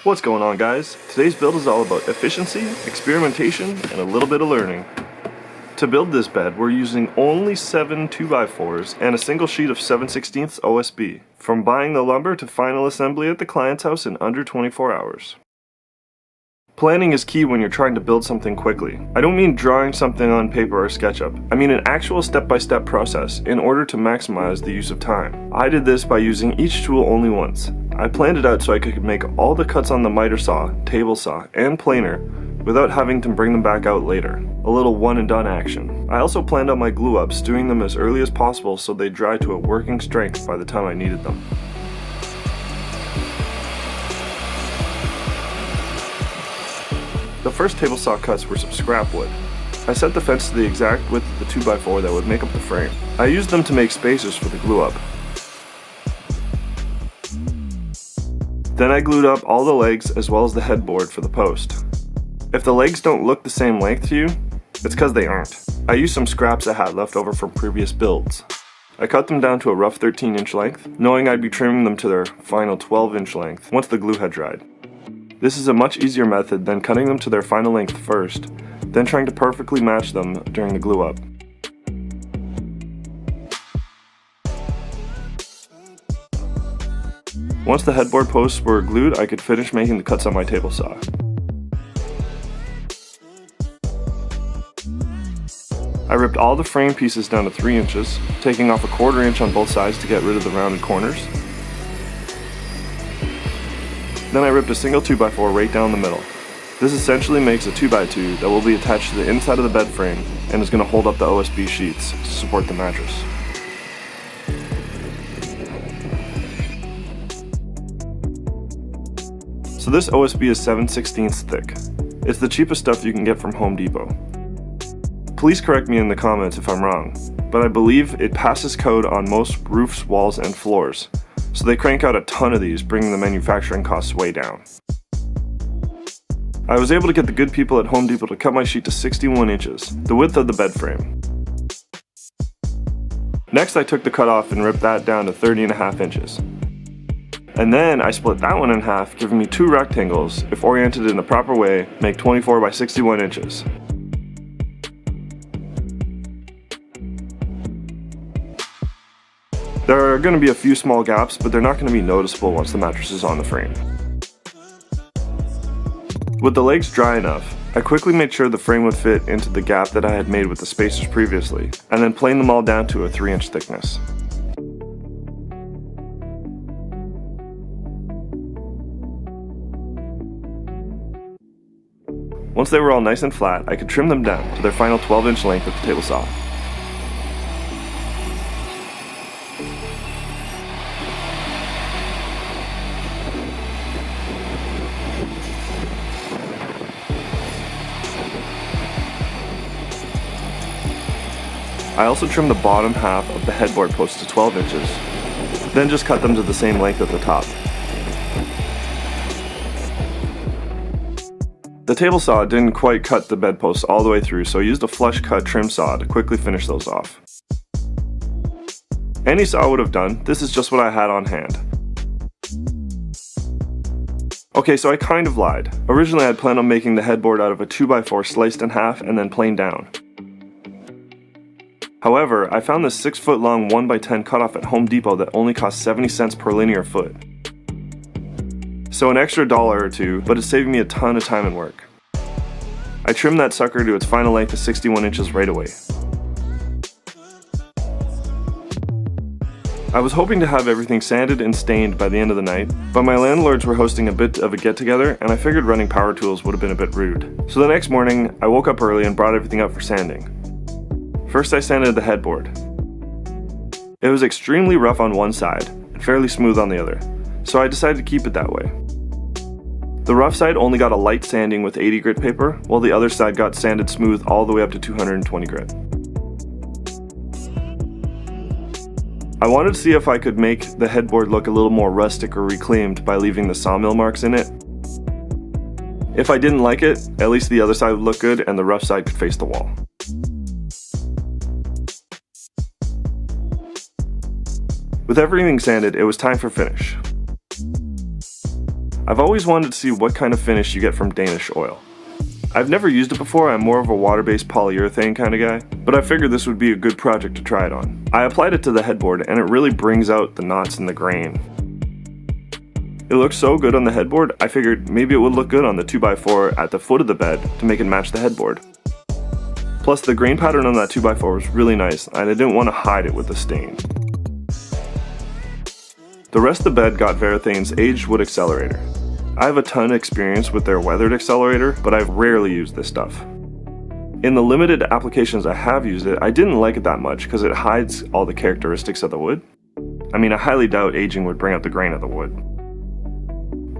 What's going on, guys? Today's build is all about efficiency, experimentation, and a little bit of learning. To build this bed, we're using only 7 2x4s and a single sheet of 7/16 OSB, from buying the lumber to final assembly at the client's house in under 24 hours. Planning is key when you're trying to build something quickly. I don't mean drawing something on paper or SketchUp. I mean an actual step-by-step process in order to maximize the use of time. I did this by using each tool only once. I planned it out so I could make all the cuts on the miter saw, table saw, and planer without having to bring them back out later. A little one and done action. I also planned out my glue ups, doing them as early as possible so they dry to a working strength by the time I needed them. The first table saw cuts were some scrap wood. I set the fence to the exact width of the 2x4 that would make up the frame. I used them to make spacers for the glue up. Then I glued up all the legs as well as the headboard for the post. If the legs don't look the same length to you, it's because they aren't. I used some scraps I had left over from previous builds. I cut them down to a rough 13-inch length, knowing I'd be trimming them to their final 12-inch length once the glue had dried. This is a much easier method than cutting them to their final length first, then trying to perfectly match them during the glue up. Once the headboard posts were glued, I could finish making the cuts on my table saw. I ripped all the frame pieces down to 3 inches, taking off a 1/4 inch on both sides to get rid of the rounded corners. Then I ripped a single 2x4 right down the middle. This essentially makes a 2x2 that will be attached to the inside of the bed frame and is going to hold up the OSB sheets to support the mattress. So this OSB is 7/16 thick. It's the cheapest stuff you can get from Home Depot. Please correct me in the comments if I'm wrong, but I believe it passes code on most roofs, walls, and floors. So they crank out a ton of these, bringing the manufacturing costs way down. I was able to get the good people at Home Depot to cut my sheet to 61 inches, the width of the bed frame. Next I took the cut off and ripped that down to 30.5 inches. And then I split that one in half, giving me 2 rectangles, if oriented in the proper way, make 24 by 61 inches. There are going to be a few small gaps, but they're not going to be noticeable once the mattress is on the frame. With the legs dry enough, I quickly made sure the frame would fit into the gap that I had made with the spacers previously, and then planed them all down to a 3-inch thickness. Once they were all nice and flat, I could trim them down to their final 12-inch length with the table saw. I also trimmed the bottom half of the headboard post to 12 inches, then just cut them to the same length at the top. The table saw didn't quite cut the bedposts all the way through, so I used a flush cut trim saw to quickly finish those off. Any saw would have done, this is just what I had on hand. Okay, so I kind of lied. Originally I had planned on making the headboard out of a 2x4 sliced in half and then planed down. However, I found this 6-foot long 1x10 cutoff at Home Depot that only cost 70 cents per linear foot. So an extra $1 or $2, but it's saving me a ton of time and work. I trimmed that sucker to its final length of 61 inches right away. I was hoping to have everything sanded and stained by the end of the night, but my landlords were hosting a bit of a get-together and I figured running power tools would have been a bit rude. So the next morning, I woke up early and brought everything out for sanding. First I sanded the headboard. It was extremely rough on one side and fairly smooth on the other, so I decided to keep it that way. The rough side only got a light sanding with 80 grit paper, while the other side got sanded smooth all the way up to 220 grit. I wanted to see if I could make the headboard look a little more rustic or reclaimed by leaving the sawmill marks in it. If I didn't like it, at least the other side would look good and the rough side could face the wall. With everything sanded, it was time for finish. I've always wanted to see what kind of finish you get from Danish oil. I've never used it before, I'm more of a water-based polyurethane kind of guy, but I figured this would be a good project to try it on. I applied it to the headboard and it really brings out the knots in the grain. It looks so good on the headboard, I figured maybe it would look good on the 2x4 at the foot of the bed to make it match the headboard. Plus the grain pattern on that 2x4 was really nice and I didn't want to hide it with the stain. The rest of the bed got Verithane's aged wood accelerator. I have a ton of experience with their weathered accelerator, but I've rarely used this stuff. In the limited applications I have used it, I didn't like it that much because it hides all the characteristics of the wood. I mean, I highly doubt aging would bring out the grain of the wood.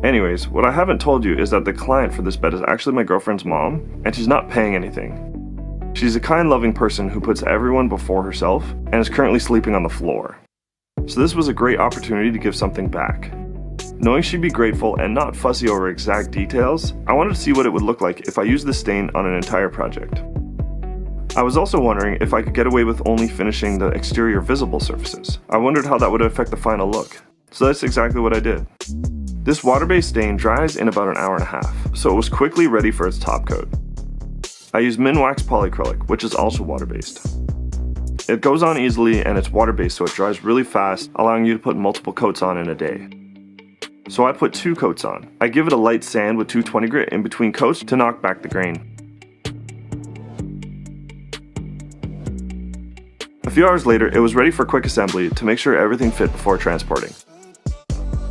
Anyways, what I haven't told you is that the client for this bed is actually my girlfriend's mom, and she's not paying anything. She's a kind, loving person who puts everyone before herself, and is currently sleeping on the floor. So this was a great opportunity to give something back. Knowing she'd be grateful and not fussy over exact details, I wanted to see what it would look like if I used this stain on an entire project. I was also wondering if I could get away with only finishing the exterior visible surfaces. I wondered how that would affect the final look. So that's exactly what I did. This water-based stain dries in about an hour and a half, so it was quickly ready for its top coat. I used Minwax polyacrylic, which is also water-based. It goes on easily and it's water-based, so it dries really fast, allowing you to put multiple coats on in a day. So I put 2 coats on. I give it a light sand with 220 grit in between coats to knock back the grain. A few hours later, it was ready for quick assembly to make sure everything fit before transporting.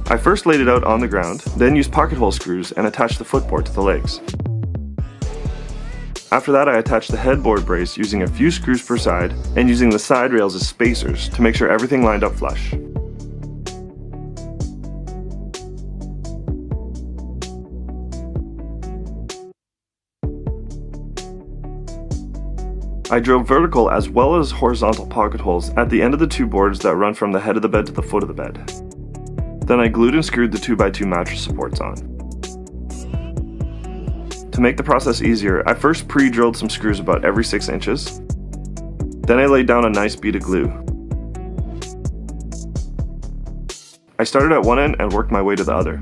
I first laid it out on the ground, then used pocket hole screws and attached the footboard to the legs. After that, I attached the headboard brace using a few screws per side and using the side rails as spacers to make sure everything lined up flush. I drilled vertical as well as horizontal pocket holes at the end of the 2 boards that run from the head of the bed to the foot of the bed. Then I glued and screwed the 2x2 mattress supports on. To make the process easier, I first pre-drilled some screws about every 6 inches. Then I laid down a nice bead of glue. I started at one end and worked my way to the other.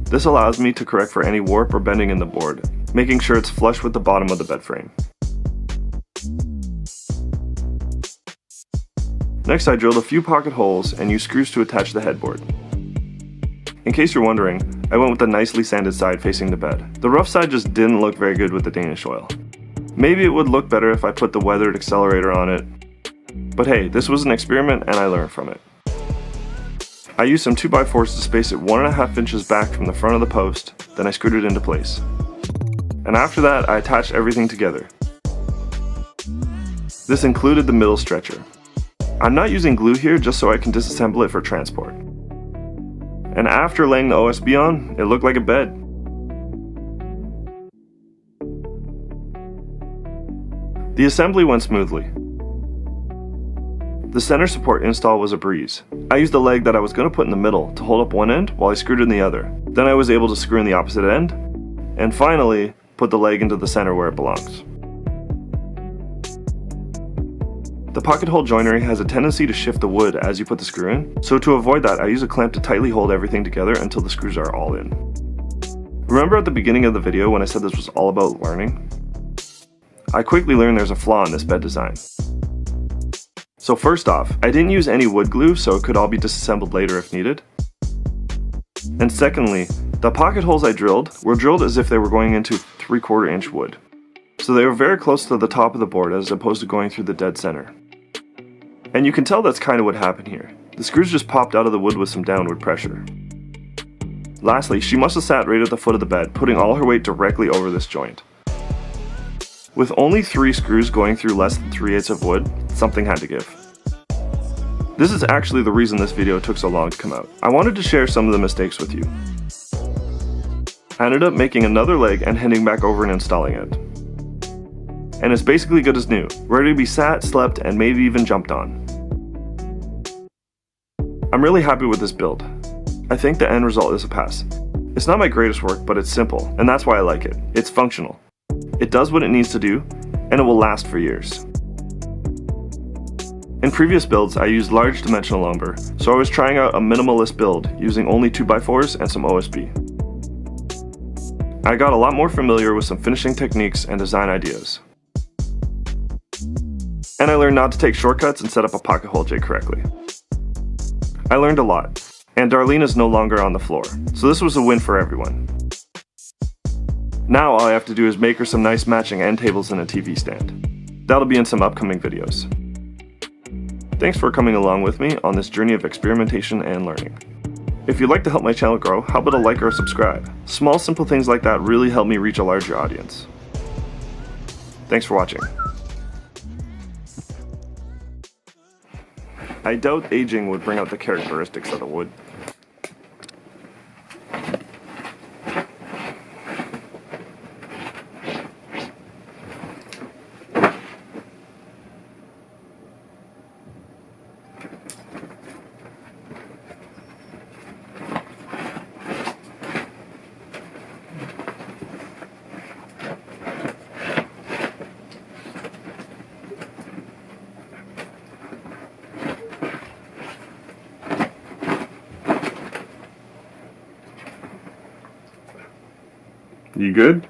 This allows me to correct for any warp or bending in the board, making sure it's flush with the bottom of the bed frame. Next, I drilled a few pocket holes and used screws to attach the headboard. In case you're wondering, I went with the nicely sanded side facing the bed. The rough side just didn't look very good with the Danish oil. Maybe it would look better if I put the weathered accelerator on it. But hey, this was an experiment and I learned from it. I used some 2x4s to space it 1.5 inches back from the front of the post, then I screwed it into place. And after that, I attached everything together. This included the middle stretcher. I'm not using glue here just so I can disassemble it for transport. And after laying the OSB on, it looked like a bed. The assembly went smoothly. The center support install was a breeze. I used the leg that I was going to put in the middle to hold up one end while I screwed in the other. Then I was able to screw in the opposite end, and finally put the leg into the center where it belongs. The pocket hole joinery has a tendency to shift the wood as you put the screw in, so to avoid that I use a clamp to tightly hold everything together until the screws are all in. Remember at the beginning of the video when I said this was all about learning? I quickly learned there's a flaw in this bed design. So first off, I didn't use any wood glue so it could all be disassembled later if needed. And secondly, the pocket holes I drilled were drilled as if they were going into 3/4 inch wood. So they were very close to the top of the board as opposed to going through the dead center. And you can tell that's kind of what happened here. The screws just popped out of the wood with some downward pressure. Lastly, she must have sat right at the foot of the bed, putting all her weight directly over this joint. With only 3 screws going through less than 3/8 of wood, something had to give. This is actually the reason this video took so long to come out. I wanted to share some of the mistakes with you. I ended up making another leg and heading back over and installing it. And it's basically good as new, ready to be sat, slept, and maybe even jumped on. I'm really happy with this build. I think the end result is a pass. It's not my greatest work, but it's simple, and that's why I like it. It's functional. It does what it needs to do, and it will last for years. In previous builds, I used large dimensional lumber, so I was trying out a minimalist build using only 2x4s and some OSB. I got a lot more familiar with some finishing techniques and design ideas. And I learned not to take shortcuts and set up a pocket hole jig correctly. I learned a lot, and Darlene is no longer on the floor, so this was a win for everyone. Now all I have to do is make her some nice matching end tables and a TV stand. That'll be in some upcoming videos. Thanks for coming along with me on this journey of experimentation and learning. If you'd like to help my channel grow, how about a like or a subscribe? Small simple things like that really help me reach a larger audience. Thanks for watching. I doubt aging would bring out the characteristics of the wood. You good?